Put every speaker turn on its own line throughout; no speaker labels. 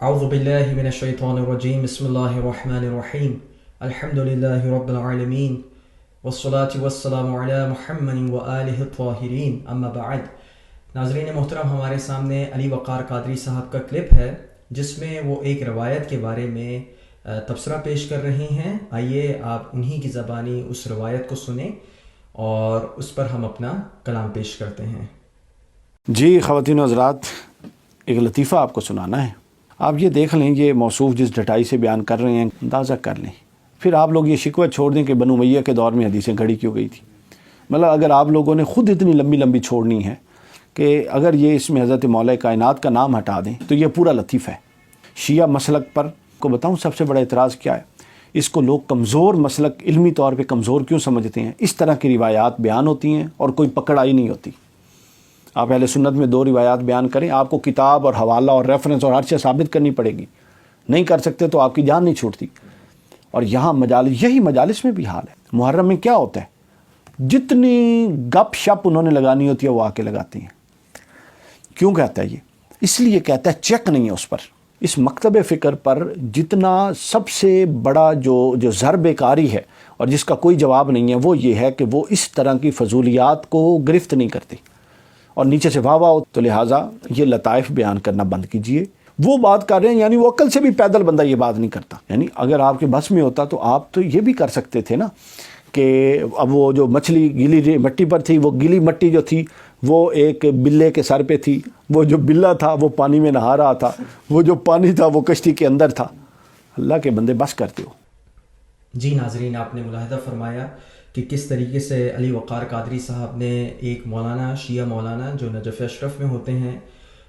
اعوذ باللہ من الشیطان الرجیم بسم اللہ الرحمن الرحیم الحمد للہ رب العالمین والصلاة والسلام علی محمد وآلہ الطاہرین اما بعد۔ ناظرین محترم، ہمارے سامنے علی وقار قادری صاحب کا کلپ ہے جس میں وہ ایک روایت کے بارے میں تبصرہ پیش کر رہے ہیں۔ آئیے آپ انہی کی زبانی اس روایت کو سنیں اور اس پر ہم اپنا کلام پیش کرتے ہیں۔
جی خواتین و حضرات، ایک لطیفہ آپ کو سنانا ہے۔ آپ یہ دیکھ لیں، یہ موصوف جس ڈٹائی سے بیان کر رہے ہیں اندازہ کر لیں، پھر آپ لوگ یہ شکوہ چھوڑ دیں کہ بنو امیہ کے دور میں حدیثیں گھڑی کیوں گئی تھی۔ مطلب اگر آپ لوگوں نے خود اتنی لمبی لمبی چھوڑنی ہے کہ اگر یہ اس میں حضرت مولا کائنات کا نام ہٹا دیں تو یہ پورا لطیفہ ہے۔ شیعہ مسلک پر کو بتاؤں سب سے بڑا اعتراض کیا ہے؟ اس کو لوگ کمزور مسلک، علمی طور پہ کمزور کیوں سمجھتے ہیں؟ اس طرح کی روایات بیان ہوتی ہیں اور کوئی پکڑائی نہیں ہوتی۔ آپ اہل سنت میں 2 روایات بیان کریں، آپ کو کتاب اور حوالہ اور ریفرنس اور ہر چیز ثابت کرنی پڑے گی۔ نہیں کر سکتے تو آپ کی جان نہیں چھوٹتی۔ اور یہاں مجالس، یہی مجالس میں بھی حال ہے۔ محرم میں کیا ہوتا ہے؟ جتنی گپ شپ انہوں نے لگانی ہوتی ہے وہ آ کے لگاتے ہیں۔ کیوں کہتا ہے یہ؟ اس لیے کہتا ہے چیک نہیں ہے اس پر، اس مکتب فکر پر جتنا سب سے بڑا جو ضرب کاری ہے اور جس کا کوئی جواب نہیں ہے وہ یہ ہے کہ وہ اس طرح کی فضولیات کو گرفت نہیں کرتے اور نیچے سے واہ واہ۔ تو لہٰذا یہ لطائف بیان کرنا بند کیجئے۔ وہ بات کر رہے ہیں، یعنی وہ عقل سے بھی پیدل بندہ یہ بات نہیں کرتا۔ یعنی اگر آپ کے بس میں ہوتا تو آپ تو یہ بھی کر سکتے تھے نا کہ اب وہ جو مچھلی گیلی مٹی پر تھی، وہ گیلی مٹی جو تھی وہ ایک بلے کے سر پہ تھی، وہ جو بلا تھا وہ پانی میں نہا رہا تھا، وہ جو پانی تھا وہ کشتی کے اندر تھا۔ اللہ کے بندے بس کرتے ہو۔
جی ناظرین، آپ نے ملاحظہ فرمایا کہ کس طریقے سے علی وقار قادری صاحب نے ایک مولانا، شیعہ مولانا جو نجف اشرف میں ہوتے ہیں،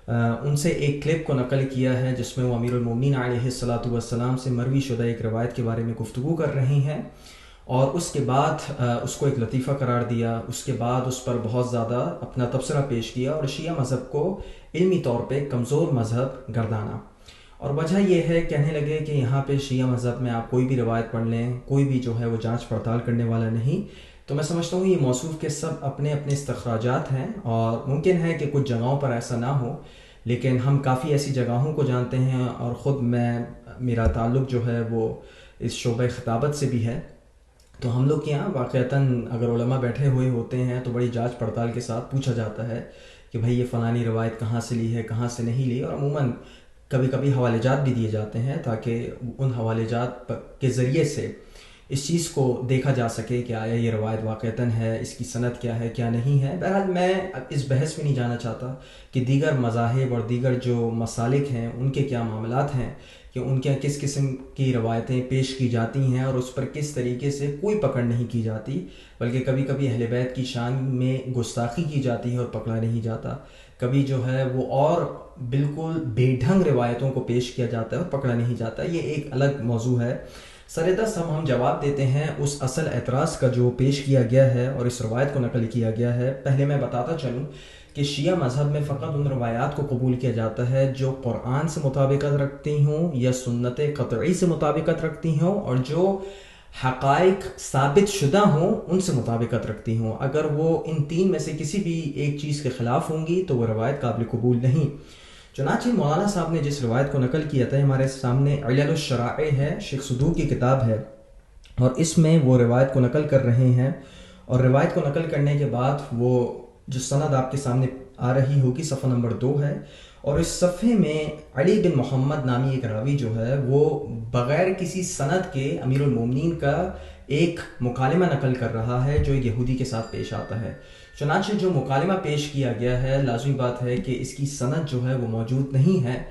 ان سے ایک کلپ کو نقل کیا ہے جس میں وہ امیر المومنین علیہ الصلاۃ والسلام سے مروی شدہ ایک روایت کے بارے میں گفتگو کر رہے ہیں، اور اس کے بعد اس کو ایک لطیفہ قرار دیا۔ اس کے بعد اس پر بہت زیادہ اپنا تبصرہ پیش کیا اور شیعہ مذہب کو علمی طور پہ کمزور مذہب گردانا۔ اور وجہ یہ ہے، کہنے لگے کہ یہاں پہ شیعہ مذہب میں آپ کوئی بھی روایت پڑھ لیں، کوئی بھی جو ہے وہ جانچ پڑتال کرنے والا نہیں۔ تو میں سمجھتا ہوں یہ موصوف کے سب اپنے اپنے استخراجات ہیں، اور ممکن ہے کہ کچھ جگہوں پر ایسا نہ ہو، لیکن ہم کافی ایسی جگہوں کو جانتے ہیں، اور خود میرا تعلق جو ہے وہ اس شعبہ خطابت سے بھی ہے۔ تو ہم لوگ کے یہاں واقعتاً اگر علماء بیٹھے ہوئے ہوتے ہیں تو بڑی جانچ پڑتال کے ساتھ پوچھا جاتا ہے کہ بھائی یہ فلانی روایت کہاں سے لی ہے، کہاں سے نہیں لی، اور عموماً کبھی کبھی حوالے جات بھی دیے جاتے ہیں تاکہ ان حوالے جات کے ذریعے سے اس چیز کو دیکھا جا سکے کہ آیا یہ روایت واقعتاً ہے، اس کی سند کیا ہے، کیا نہیں ہے۔ بہرحال میں اس بحث میں نہیں جانا چاہتا کہ دیگر مذاہب اور دیگر جو مسالک ہیں ان کے کیا معاملات ہیں، کہ ان کے کس قسم کی روایتیں پیش کی جاتی ہیں اور اس پر کس طریقے سے کوئی پکڑ نہیں کی جاتی، بلکہ کبھی کبھی اہل بیت کی شان میں گستاخی کی جاتی ہے اور پکڑا نہیں جاتا، کبھی جو ہے وہ اور بالکل بے ڈھنگ روایتوں کو پیش کیا جاتا ہے اور پکڑا نہیں جاتا۔ یہ ایک الگ موضوع ہے۔ سردست ہم جواب دیتے ہیں اس اصل اعتراض کا جو پیش کیا گیا ہے اور اس روایت کو نقل کیا گیا ہے۔ پہلے میں بتاتا چلوں کہ شیعہ مذہب میں فقط ان روایات کو قبول کیا جاتا ہے جو قرآن سے مطابقت رکھتی ہوں یا سنت قطعی سے مطابقت رکھتی ہوں، اور جو حقائق ثابت شدہ ہوں ان سے مطابقت رکھتی ہوں۔ اگر وہ ان 3 میں سے کسی بھی ایک چیز کے خلاف ہوں گی تو وہ روایت قابل قبول نہیں۔ چنانچہ مولانا صاحب نے جس روایت کو نقل کیا تھا، ہمارے سامنے علل الشرائع ہے، شیخ صدوق کی کتاب ہے، اور اس میں وہ روایت کو نقل کر رہے ہیں، اور روایت کو نقل کرنے کے بعد وہ جو سند آپ کے سامنے آ رہی ہوگی صفحہ نمبر 2 ہے، اور اس صفحے میں علی بن محمد نامی ایک راوی جو ہے وہ بغیر کسی سند کے امیر المومنین کا ایک مکالمہ نقل کر رہا ہے جو ایک یہودی کے ساتھ پیش آتا ہے۔ چنانچہ جو مکالمہ پیش کیا گیا ہے، لازمی بات ہے کہ اس کی سند جو ہے وہ موجود نہیں ہے،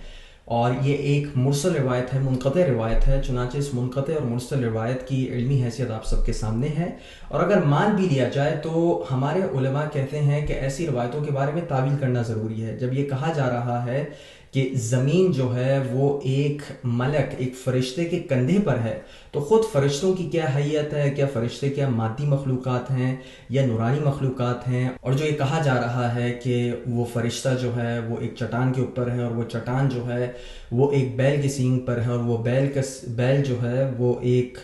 اور یہ ایک مرسل روایت ہے، منقطع روایت ہے۔ چنانچہ اس منقطع اور مرسل روایت کی علمی حیثیت آپ سب کے سامنے ہے، اور اگر مان بھی لیا جائے تو ہمارے علماء کہتے ہیں کہ ایسی روایتوں کے بارے میں تعویل کرنا ضروری ہے۔ جب یہ کہا جا رہا ہے کہ زمین جو ہے وہ ایک ملک، ایک فرشتے کے کندھے پر ہے، تو خود فرشتوں کی کیا حیت ہے؟ کیا فرشتے کیا مادی مخلوقات ہیں یا نورانی مخلوقات ہیں؟ اور جو یہ کہا جا رہا ہے کہ وہ فرشتہ جو ہے وہ ایک چٹان کے اوپر ہے، اور وہ چٹان جو ہے وہ ایک بیل کے سینگ پر ہے، اور وہ بیل جو ہے وہ ایک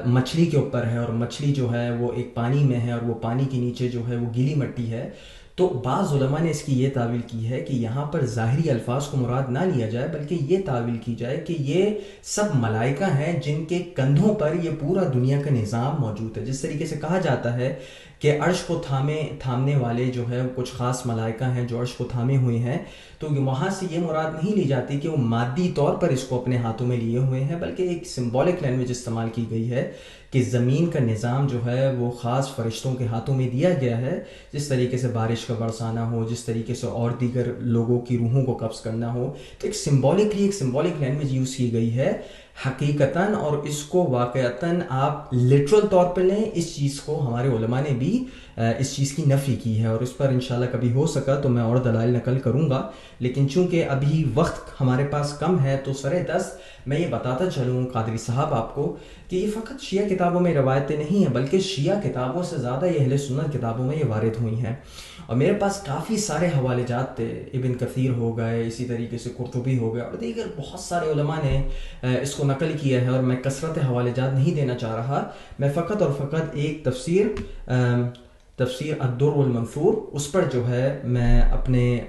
مچھلی کے اوپر ہے، اور مچھلی جو ہے وہ ایک پانی میں ہے، اور وہ پانی کے نیچے جو ہے وہ گیلی مٹی ہے، تو بعض علماء نے اس کی یہ تعویل کی ہے کہ یہاں پر ظاہری الفاظ کو مراد نہ لیا جائے، بلکہ یہ تعویل کی جائے کہ یہ سب ملائکہ ہیں جن کے کندھوں پر یہ پورا دنیا کا نظام موجود ہے. جس طریقے سے کہا جاتا ہے کہ عرش کو تھامنے والے جو ہے کچھ خاص ملائکہ ہیں جو عرش کو تھامے ہوئے ہیں، تو وہاں سے یہ مراد نہیں لی جاتی کہ وہ مادی طور پر اس کو اپنے ہاتھوں میں لیے ہوئے ہیں، بلکہ ایک سمبولک لینگویج استعمال کی گئی ہے کہ زمین کا نظام جو ہے وہ خاص فرشتوں کے ہاتھوں میں دیا گیا ہے. جس طریقے سے بارش کا برسانا ہو، جس طریقے سے اور دیگر لوگوں کی روحوں کو قبض کرنا ہو، تو ایک سمبولک لینگویج یوز کی گئی ہے حقیقتاً. اور اس کو واقعتاً آپ لٹرل طور پر لیں، اس چیز کو ہمارے علماء نے بھی اس چیز کی نفی کی ہے، اور اس پر انشاءاللہ کبھی ہو سکا تو میں اور دلائل نقل کروں گا. لیکن چونکہ ابھی وقت ہمارے پاس کم ہے تو سر دست میں یہ بتاتا چلوں قادری صاحب آپ کو کہ یہ فقط شیعہ کتابوں میں روایتیں نہیں ہیں، بلکہ شیعہ کتابوں سے زیادہ یہ اہل سنت کتابوں میں یہ وارد ہوئی ہیں. اور میرے پاس کافی سارے حوالے جات تھے، ابن کثیر ہو گئے، اسی طریقے سے قرطبی ہو گیا، اور دیگر بہت سارے علماء نے اس کو نقل کیا ہے. اور میں کثرت حوالے جات نہیں دینا چاہ رہا، میں فقط اور فقط ایک تفسیر الدر والمنثور اس پر جو ہے میں اپنے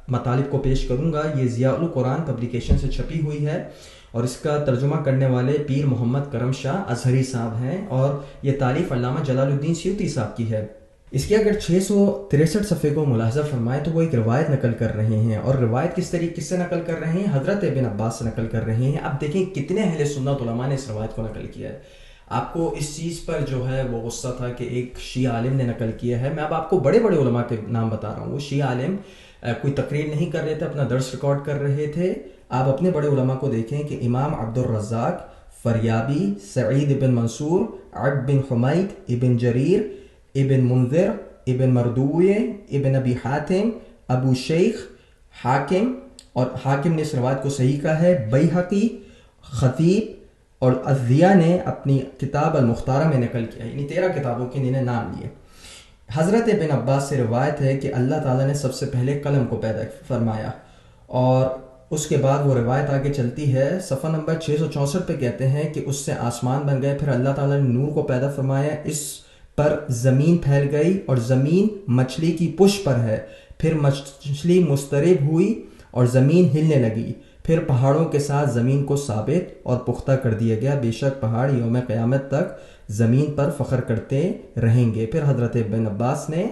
مطالب کو پیش کروں گا. یہ ضیاء القرآن پبلیکیشن سے چھپی ہوئی ہے، اور اس کا ترجمہ کرنے والے پیر محمد کرم شاہ ازہری صاحب ہیں، اور یہ تالیف علامہ جلال الدین سیوطی صاحب کی ہے. اس کے اگر 663 صفحے کو ملاحظہ فرمائے تو وہ ایک روایت نقل کر رہے ہیں، اور روایت کس طریقے سے نقل کر رہے ہیں؟ حضرت ابن عباس سے نقل کر رہے ہیں. اب دیکھیں کتنے اہل سنت علماء نے اس روایت کو نقل کیا ہے. آپ کو اس چیز پر جو ہے وہ غصہ تھا کہ ایک شیعہ عالم نے نقل کیا ہے. میں اب آپ کو بڑے بڑے علماء کے نام بتا رہا ہوں. وہ شیعہ عالم کوئی تقریر نہیں کر رہے تھے، اپنا درس ریکارڈ کر رہے تھے. آپ اپنے بڑے علماء کو دیکھیں کہ امام عبد الرزاق فریابی، سعید ابن منصور، عبد بن حمید، ابن جریر، ابن منذر، ابن مردویہ، ابن ابی حاتم، ابو شیخ، حاکم، اور حاکم نے اس روایت کو صحیح کہا ہے، بیہقی، خطیب اور الضیاء نے اپنی کتاب المختارہ میں نقل کیا. یعنی 13 کتابوں کے انہیں نام لیے. حضرت ابن عباس سے روایت ہے کہ اللہ تعالیٰ نے سب سے پہلے قلم کو پیدا فرمایا، اور اس کے بعد وہ روایت آگے چلتی ہے. صفحہ نمبر 664 پہ کہتے ہیں کہ اس سے آسمان بن گئے، پھر اللہ تعالیٰ نے نور کو پیدا فرمایا، اس پر زمین پھیل گئی، اور زمین مچھلی کی پشت پر ہے. پھر مچھلی مضطرب ہوئی اور زمین ہلنے لگی. پھر پہاڑوں کے ساتھ زمین کو ثابت اور پختہ کر دیا گیا، بے شک پہاڑ یوم قیامت تک زمین پر فخر کرتے رہیں گے. پھر حضرت ابن عباس نے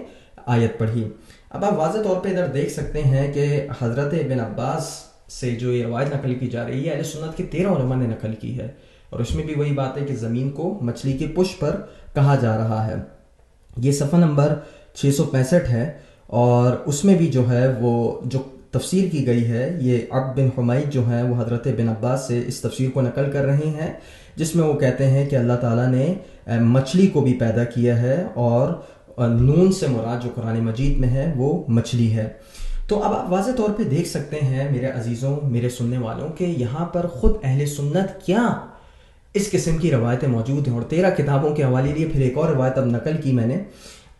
آیت پڑھی. اب آپ واضح طور پہ ادھر دیکھ سکتے ہیں کہ حضرت ابن عباس سے جو یہ روایت نقل کی جا رہی ہے اہل سنت کے 13 علماء نے نقل کی ہے، اور اس میں بھی وہی بات ہے کہ زمین کو مچھلی کی پشت پر کہا جا رہا ہے. یہ صفحہ نمبر 665 ہے، اور اس میں بھی جو ہے وہ جو تفسیر کی گئی ہے، یہ عبد بن حمید جو ہیں وہ حضرت بن عباس سے اس تفسیر کو نقل کر رہے ہیں، جس میں وہ کہتے ہیں کہ اللہ تعالیٰ نے مچھلی کو بھی پیدا کیا ہے، اور نون سے مراد جو قرآن مجید میں ہے وہ مچھلی ہے. تو اب آپ واضح طور پہ دیکھ سکتے ہیں میرے عزیزوں، میرے سننے والوں، کہ یہاں پر خود اہل سنت کیا اس قسم کی روایتیں موجود ہیں، اور 13 کتابوں کے حوالے لیے پھر ایک اور روایت اب نقل کی میں نے.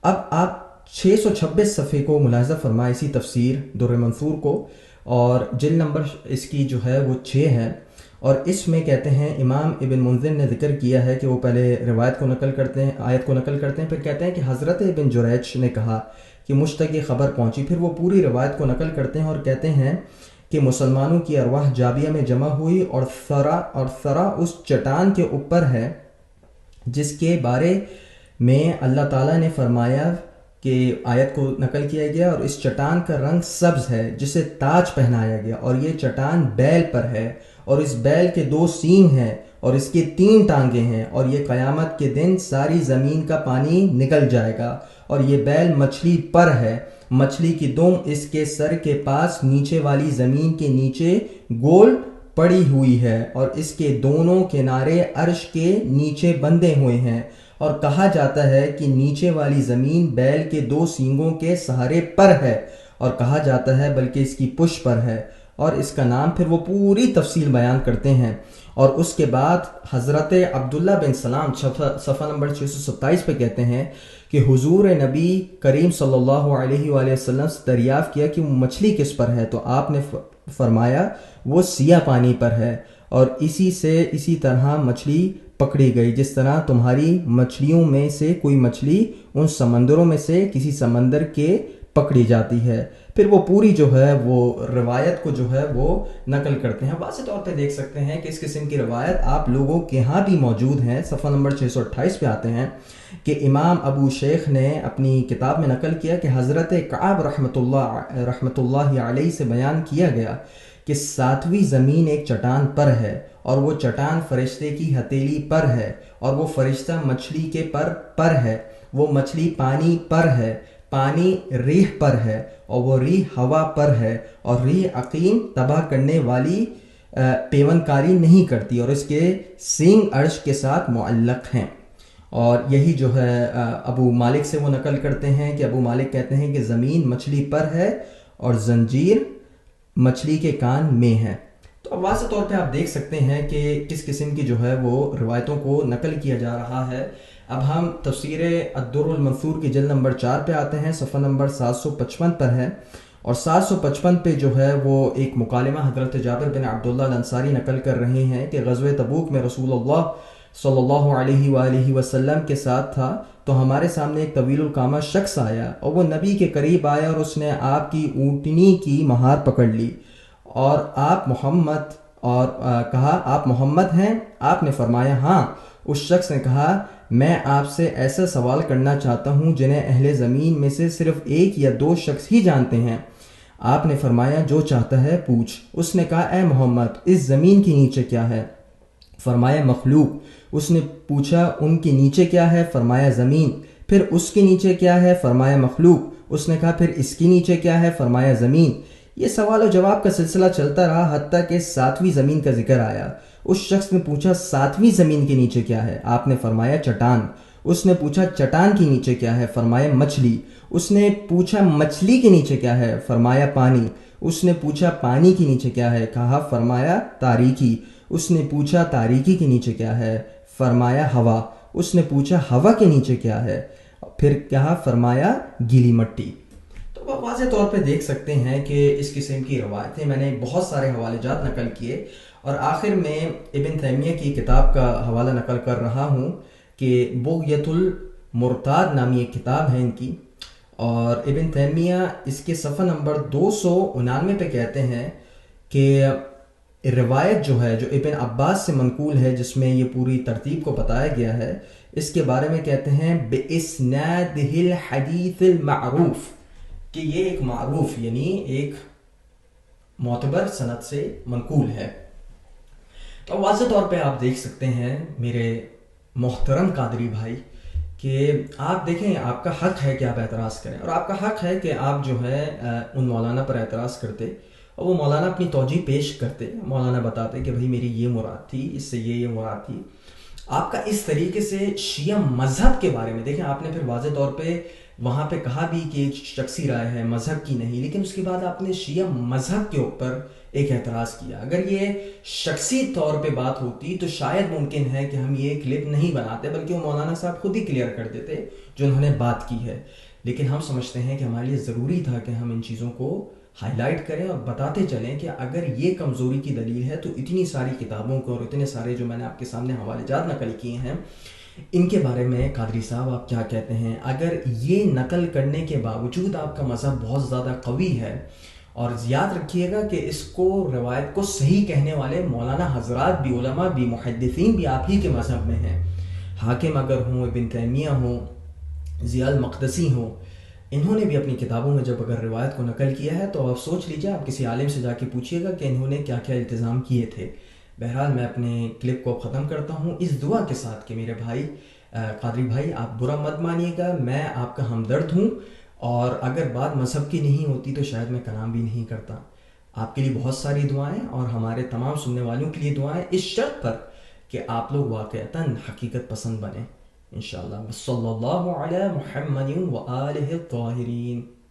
اب آپ 626 صفحے کو ملاحظہ فرمائے اسی تفسیر در منصور کو، اور جلد نمبر اس کی جو ہے وہ 6 ہے، اور اس میں کہتے ہیں امام ابن منذر نے ذکر کیا ہے کہ وہ پہلے روایت کو نقل کرتے ہیں، آیت کو نقل کرتے ہیں، پھر کہتے ہیں کہ حضرت ابن جریج نے کہا کہ مجھ تک یہ خبر پہنچی. پھر وہ پوری روایت کو نقل کرتے ہیں اور کہتے ہیں کہ مسلمانوں کی ارواح جابیہ میں جمع ہوئی، اور ثرا اس چٹان کے اوپر ہے جس کے بارے میں اللہ تعالیٰ نے فرمایا کہ آیت کو نقل کیا گیا، اور اس چٹان کا رنگ سبز ہے جسے تاج پہنایا گیا، اور یہ چٹان بیل پر ہے، اور اس بیل کے 2 سینگ ہیں، اور اس کے 3 ٹانگیں ہیں، اور یہ قیامت کے دن ساری زمین کا پانی نکل جائے گا، اور یہ بیل مچھلی پر ہے، مچھلی کی دم اس کے سر کے پاس نیچے والی زمین کے نیچے گول پڑی ہوئی ہے، اور اس کے دونوں کنارے عرش کے نیچے بندھے ہوئے ہیں، اور کہا جاتا ہے کہ نیچے والی زمین بیل کے 2 سینگوں کے سہارے پر ہے، اور کہا جاتا ہے بلکہ اس کی پشت پر ہے، اور اس کا نام پھر وہ پوری تفصیل بیان کرتے ہیں. اور اس کے بعد حضرت عبداللہ بن سلام صفحہ نمبر 627 پہ کہتے ہیں کہ حضور نبی کریم صلی اللہ علیہ وآلہ وسلم سے دریافت کیا کہ وہ مچھلی کس پر ہے، تو آپ نے فرمایا وہ سیاہ پانی پر ہے، اور اسی طرح مچھلی پکڑی گئی، جس طرح تمہاری مچھلیوں میں سے کوئی مچھلی ان سمندروں میں سے کسی سمندر کے پکڑی جاتی ہے، پھر وہ پوری جو ہے وہ روایت کو جو ہے وہ نقل کرتے ہیں۔ واضح طور پہ دیکھ سکتے ہیں کہ اس قسم کی روایت آپ لوگوں کے ہاں بھی موجود ہیں۔ صفحہ نمبر 628 پہ آتے ہیں کہ امام ابو شیخ نے اپنی کتاب میں نقل کیا کہ حضرت کعب رحمۃ اللہ علیہ سے بیان کیا گیا کہ 7ویں زمین ایک چٹان پر ہے، اور وہ چٹان فرشتے کی ہتھیلی پر ہے، اور وہ فرشتہ مچھلی کے پر ہے، وہ مچھلی پانی پر ہے، پانی ریح پر ہے، اور وہ ریح ہوا پر ہے، اور ریح عقیم تباہ کرنے والی پیوند کاری نہیں کرتی، اور اس کے سینگ عرش کے ساتھ معلق ہیں۔ اور یہی جو ہے ابو مالک سے وہ نقل کرتے ہیں کہ ابو مالک کہتے ہیں کہ زمین مچھلی پر ہے اور زنجیر مچھلی کے کان میں ہے۔ تو واضح طور پہ آپ دیکھ سکتے ہیں کہ کس قسم کی جو ہے وہ روایتوں کو نقل کیا جا رہا ہے۔ اب ہم تفسیر الدر المنثور کی جلد نمبر 4 پہ آتے ہیں، صفحہ نمبر 755 پر ہے، اور 755 پہ جو ہے وہ ایک مکالمہ حضرت جابر بن عبداللہ الانصاری نقل کر رہے ہیں کہ غزوہ تبوک میں رسول اللہ صلی اللہ علیہ وآلہ وسلم کے ساتھ تھا، تو ہمارے سامنے ایک طویل القامہ شخص آیا، اور وہ نبی کے قریب آیا، اور اس نے آپ کی اونٹنی کی مہار پکڑ لی، اور آپ محمد اور کہا آپ محمد ہیں؟ آپ نے فرمایا ہاں۔ اس شخص نے کہا میں آپ سے ایسا سوال کرنا چاہتا ہوں جنہیں اہل زمین میں سے صرف 1 یا 2 شخص ہی جانتے ہیں۔ آپ نے فرمایا جو چاہتا ہے پوچھ۔ اس نے کہا اے محمد اس زمین کے نیچے کیا ہے؟ فرمایا مخلوق۔ اس نے پوچھا ان کے نیچے کیا ہے؟ فرمایا زمین۔ پھر اس کے نیچے کیا ہے؟ فرمایا مخلوق۔ اس نے کہا پھر اس کے نیچے کیا ہے؟ فرمایا زمین۔ یہ سوال و جواب کا سلسلہ چلتا رہا حتیٰ کہ 7ویں زمین کا ذکر آیا۔ اس شخص نے پوچھا 7ویں زمین کے نیچے کیا ہے؟ آپ نے فرمایا چٹان۔ اس نے پوچھا چٹان کے نیچے کیا ہے؟ فرمایا مچھلی۔ اس نے پوچھا مچھلی کے نیچے کیا ہے؟ فرمایا پانی۔ اس نے پوچھا پانی کے نیچے کیا ہے؟ کہا فرمایا تاریکی۔ اس نے پوچھا تاریکی کے نیچے کیا ہے؟ فرمایا ہوا۔ اس نے پوچھا ہوا کے نیچے کیا ہے؟ پھر کہا فرمایا گیلی مٹی۔ تو واضح طور پہ دیکھ سکتے ہیں کہ اس قسم کی روایتیں میں نے بہت سارے حوالے جات نقل کیے، اور آخر میں ابن تیمیہ کی کتاب کا حوالہ نقل کر رہا ہوں کہ بغیۃ المرتاد نامی ایک کتاب ہے ان کی، اور ابن تیمیہ اس کے صفحہ نمبر 299 پہ کہتے ہیں کہ روایت جو ہے جو ابن عباس سے منقول ہے جس میں یہ پوری ترتیب کو بتایا گیا ہے، اس کے بارے میں کہتے ہیں بِإِسْنَادِهِ الْحَدِيثِ الْمَعْرُوف، کہ یہ ایک معروف یعنی ایک معتبر سند سے منقول ہے۔ تو واضح طور پہ آپ دیکھ سکتے ہیں میرے محترم قادری بھائی کہ آپ دیکھیں آپ کا حق ہے کہ آپ اعتراض کریں، اور آپ کا حق ہے کہ آپ جو ہے ان مولانا پر اعتراض کرتے، اور وہ مولانا اپنی توجہ پیش کرتے، مولانا بتاتے کہ بھائی میری یہ مراد تھی، اس سے یہ مراد تھی۔ آپ کا اس طریقے سے شیعہ مذہب کے بارے میں دیکھیں، آپ نے پھر واضح طور پہ وہاں پہ کہا بھی کہ شخصی رائے ہے مذہب کی نہیں، لیکن اس کے بعد آپ نے شیعہ مذہب کے اوپر ایک اعتراض کیا۔ اگر یہ شخصی طور پہ بات ہوتی تو شاید ممکن ہے کہ ہم یہ کلپ نہیں بناتے، بلکہ وہ مولانا صاحب خود ہی کلیئر کر دیتے جو انہوں نے بات کی ہے، لیکن ہم سمجھتے ہیں کہ ہمارے لیے ضروری تھا کہ ہم ان چیزوں کو ہائی لائٹ کریں اور بتاتے چلیں کہ اگر یہ کمزوری کی دلیل ہے تو اتنی ساری کتابوں کو اور اتنے سارے جو میں نے آپ کے سامنے حوالے جات نقل کیے ہیں ان کے بارے میں قادری صاحب آپ کیا کہتے ہیں؟ اگر یہ نقل کرنے کے باوجود آپ کا مذہب بہت زیادہ قوی ہے، اور یاد رکھیے گا کہ اس کو روایت کو صحیح کہنے والے مولانا حضرات بھی، علماء بھی، محدثین بھی آپ ہی کے مذہب میں ہیں، حاکم اگر ہوں، ابن تیمیہ ہوں، ضیاء المقدسی ہوں، انہوں نے بھی اپنی کتابوں میں جب اگر روایت کو نقل کیا ہے تو آپ سوچ لیجئے، آپ کسی عالم سے جا کے پوچھیے گا کہ انہوں نے کیا کیا التزام کیے تھے۔ بہرحال میں اپنے کلپ کو ختم کرتا ہوں اس دعا کے ساتھ کہ میرے بھائی قادری بھائی آپ برا مت مانیے گا، میں آپ کا ہمدرد ہوں، اور اگر بات مذہب کی نہیں ہوتی تو شاید میں کلام بھی نہیں کرتا۔ آپ کے لیے بہت ساری دعائیں، اور ہمارے تمام سننے والوں کے لیے دعائیں، اس شرط پر کہ آپ لوگ واقعتاً حقیقت پسند بنیں انشاءاللہ۔ صلی اللہ علی محمد و آلہ الطاہرین۔